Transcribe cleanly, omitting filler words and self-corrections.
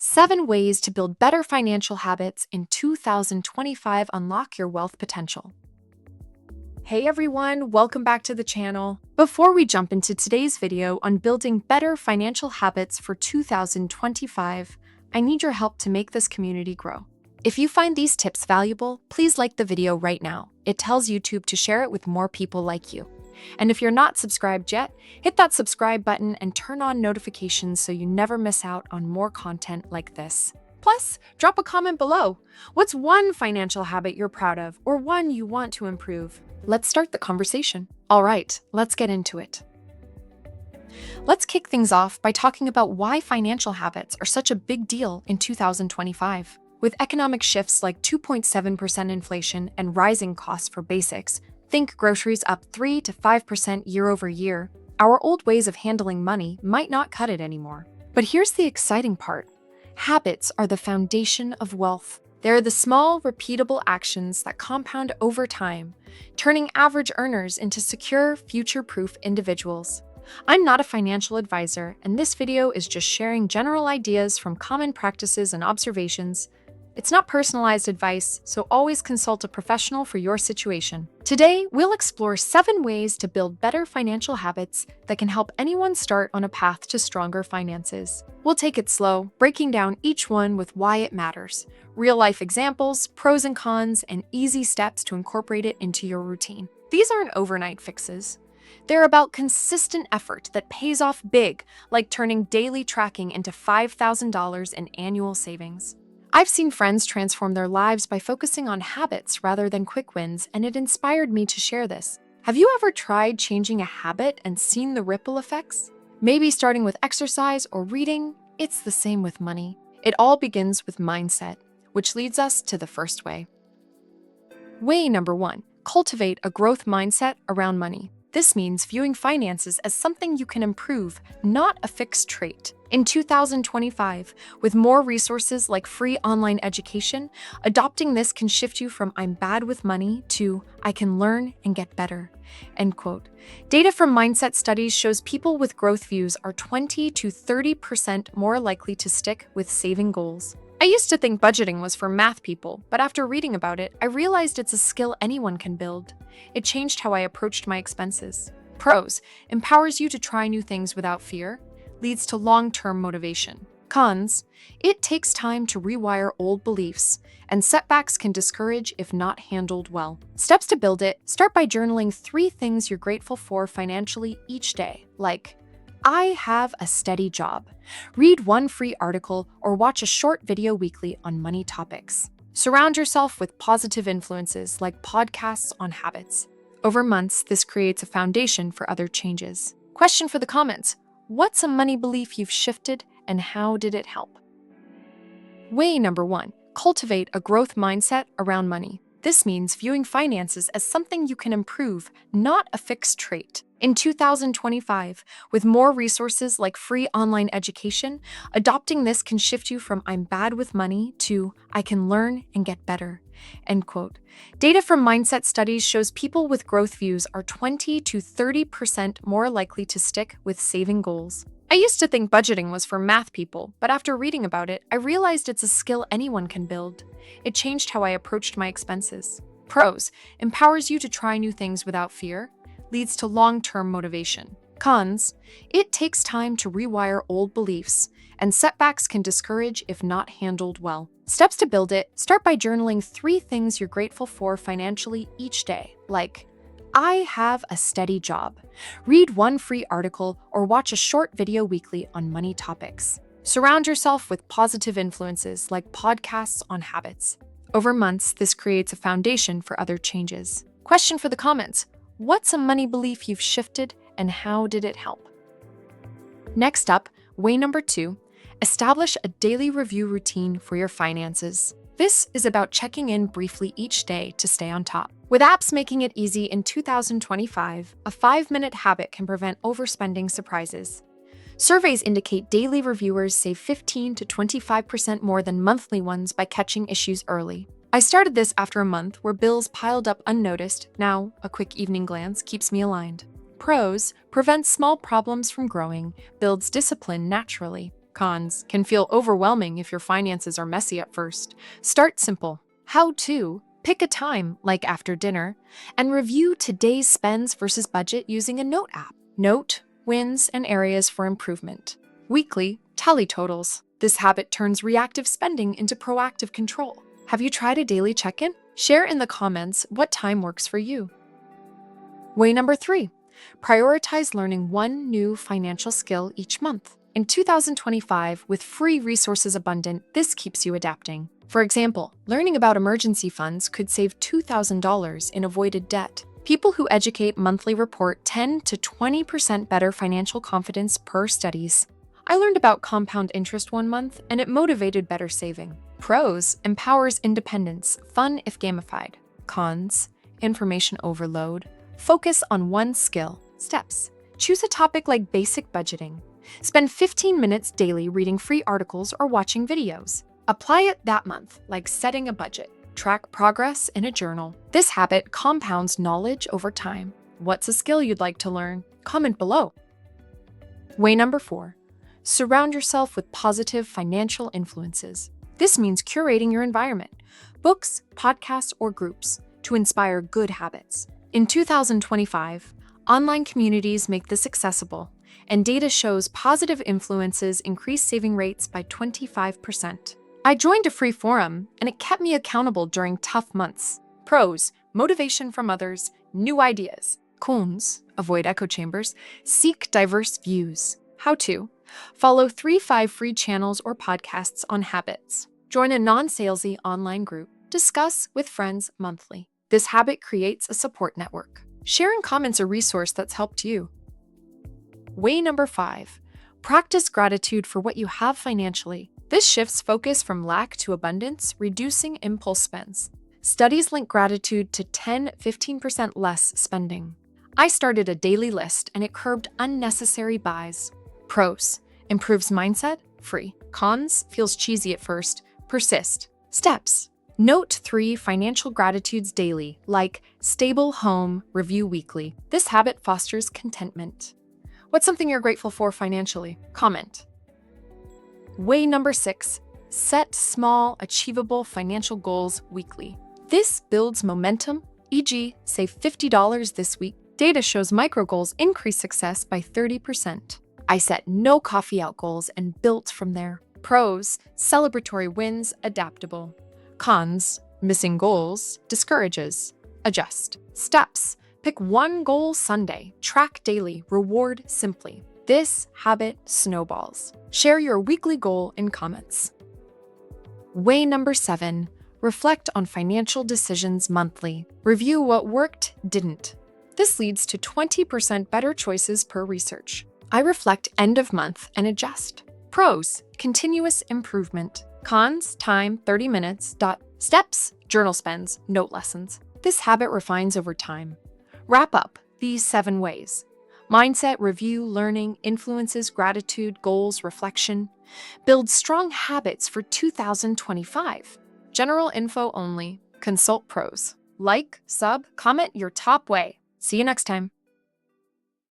7 Ways to Build Better Financial Habits in 2025. Unlock Your Wealth Potential. Hey everyone, welcome back to the channel. Before we jump into today's video on building better financial habits for 2025, I need your help to make this community grow. If you find these tips valuable, please like the video right now. It tells YouTube to share it with more people like you. And if you're not subscribed yet, hit that subscribe button and turn on notifications so you never miss out on more content like this. Plus, drop a comment below. What's one financial habit you're proud of or one you want to improve? Let's start the conversation. All right, let's get into it. Let's kick things off by talking about why financial habits are such a big deal in 2025. With economic shifts like 2.7% inflation and rising costs for basics, think groceries up 3 to 5% year over year, our old ways of handling money might not cut it anymore. But here's the exciting part. Habits are the foundation of wealth. They're the small, repeatable actions that compound over time, turning average earners into secure, future-proof individuals. I'm not a financial advisor, and this video is just sharing general ideas from common practices and observations. It's not personalized advice, so always consult a professional for your situation. Today, we'll explore 7 ways to build better financial habits that can help anyone start on a path to stronger finances. We'll take it slow, breaking down each one with why it matters, real-life examples, pros and cons, and easy steps to incorporate it into your routine. These aren't overnight fixes. They're about consistent effort that pays off big, like turning daily tracking into $5,000 in annual savings. I've seen friends transform their lives by focusing on habits rather than quick wins, and it inspired me to share this. Have you ever tried changing a habit and seen the ripple effects? Maybe starting with exercise or reading? It's the same with money. It all begins with mindset, which leads us to the first way. Way number 1, cultivate a growth mindset around money. This means viewing finances as something you can improve, not a fixed trait. In 2025, with more resources like free online education, adopting this can shift you from "I'm bad with money" to "I can learn and get better." End quote. Data from mindset studies shows people with growth views are 20 to 30% more likely to stick with saving goals. I used to think budgeting was for math people, but after reading about it, I realized it's a skill anyone can build. It changed how I approached my expenses. Pros: empowers you to try new things without fear, leads to long-term motivation. Cons: it takes time to rewire old beliefs, and setbacks can discourage if not handled well. Steps to build it: start by journaling 3 things you're grateful for financially each day, like, I have a steady job. Read 1 free article or watch a short video weekly on money topics. Surround yourself with positive influences like podcasts on habits. Over months, this creates a foundation for other changes. Question for the comments: what's a money belief you've shifted and how did it help? Way number 1, cultivate a growth mindset around money. This means viewing finances as something you can improve, not a fixed trait. In 2025, with more resources like free online education, adopting this can shift you from "I'm bad with money" to "I can learn and get better." End quote. Data from mindset studies shows people with growth views are 20 to 30% more likely to stick with saving goals. I used to think budgeting was for math people, but after reading about it, I realized it's a skill anyone can build. It changed how I approached my expenses. Pros: empowers you to try new things without fear, leads to long-term motivation. Cons: it takes time to rewire old beliefs, and setbacks can discourage if not handled well. Steps to build it: start by journaling 3 things you're grateful for financially each day, like, I have a steady job. Read 1 free article or watch a short video weekly on money topics. Surround yourself with positive influences like podcasts on habits. Over months, this creates a foundation for other changes. Question for the comments: what's a money belief you've shifted and how did it help? Next up, way number 2, establish a daily review routine for your finances. This is about checking in briefly each day to stay on top. With apps making it easy in 2025, a 5-minute habit can prevent overspending surprises. Surveys indicate daily reviewers save 15 to 25% more than monthly ones by catching issues early. I started this after a month where bills piled up unnoticed. Now, a quick evening glance keeps me aligned. Pros: prevents small problems from growing, builds discipline naturally. Cons can feel overwhelming if your finances are messy at first. Start simple. How to pick a time, like after dinner, and review today's spends versus budget using a note app. Note wins and areas for improvement. Weekly, tally totals. This habit turns reactive spending into proactive control. Have you tried a daily check-in? Share in the comments what time works for you. Way number 3, prioritize learning one new financial skill each month. In 2025, with free resources abundant, this keeps you adapting. For example, learning about emergency funds could save $2,000 in avoided debt. People who educate monthly report 10 to 20% better financial confidence per studies. I learned about compound interest one month, and it motivated better saving. Pros, empowers independence, fun if gamified. Cons, information overload. Focus on one skill. Steps, choose a topic like basic budgeting. Spend 15 minutes daily reading free articles or watching videos. Apply it that month, like setting a budget. Track progress in a journal. This habit compounds knowledge over time. What's a skill you'd like to learn? Comment below. Way number 4, surround yourself with positive financial influences. This means curating your environment, books, podcasts, or groups to inspire good habits. In 2025, online communities make this accessible, and data shows positive influences increase saving rates by 25%. I joined a free forum, and it kept me accountable during tough months. Pros, motivation from others, new ideas. Cons, avoid echo chambers, seek diverse views. How to, follow 3-5 free channels or podcasts on habits. Join a non-salesy online group. Discuss with friends monthly. This habit creates a support network. Share in comments a resource that's helped you. Way number 5, practice gratitude for what you have financially. This shifts focus from lack to abundance, reducing impulse spends. Studies link gratitude to 10-15% less spending. I started a daily list and it curbed unnecessary buys. Pros, improves mindset, free. Cons, feels cheesy at first, persist. Steps, note 3 financial gratitudes daily, like stable home, review weekly. This habit fosters contentment. What's something you're grateful for financially? Comment. Way number 6, set small, achievable financial goals weekly. This builds momentum, e.g., save $50 this week. Data shows micro goals increase success by 30%. I set no coffee out goals and built from there. Pros, celebratory wins, adaptable. Cons, missing goals, discourages. Adjust. Steps, pick one goal Sunday, track daily, reward simply. This habit snowballs. Share your weekly goal in comments. Way number 7, reflect on financial decisions monthly. Review what worked, didn't. This leads to 20% better choices per research. I reflect end of month and adjust. Pros, continuous improvement. Cons, time, 30 minutes. Steps, journal spends, note lessons. This habit refines over time. Wrap up these 7 ways. Mindset, review, learning, influences, gratitude, goals, reflection. Build strong habits for 2025. General info only. Consult pros. Like, sub, comment your top way. See you next time.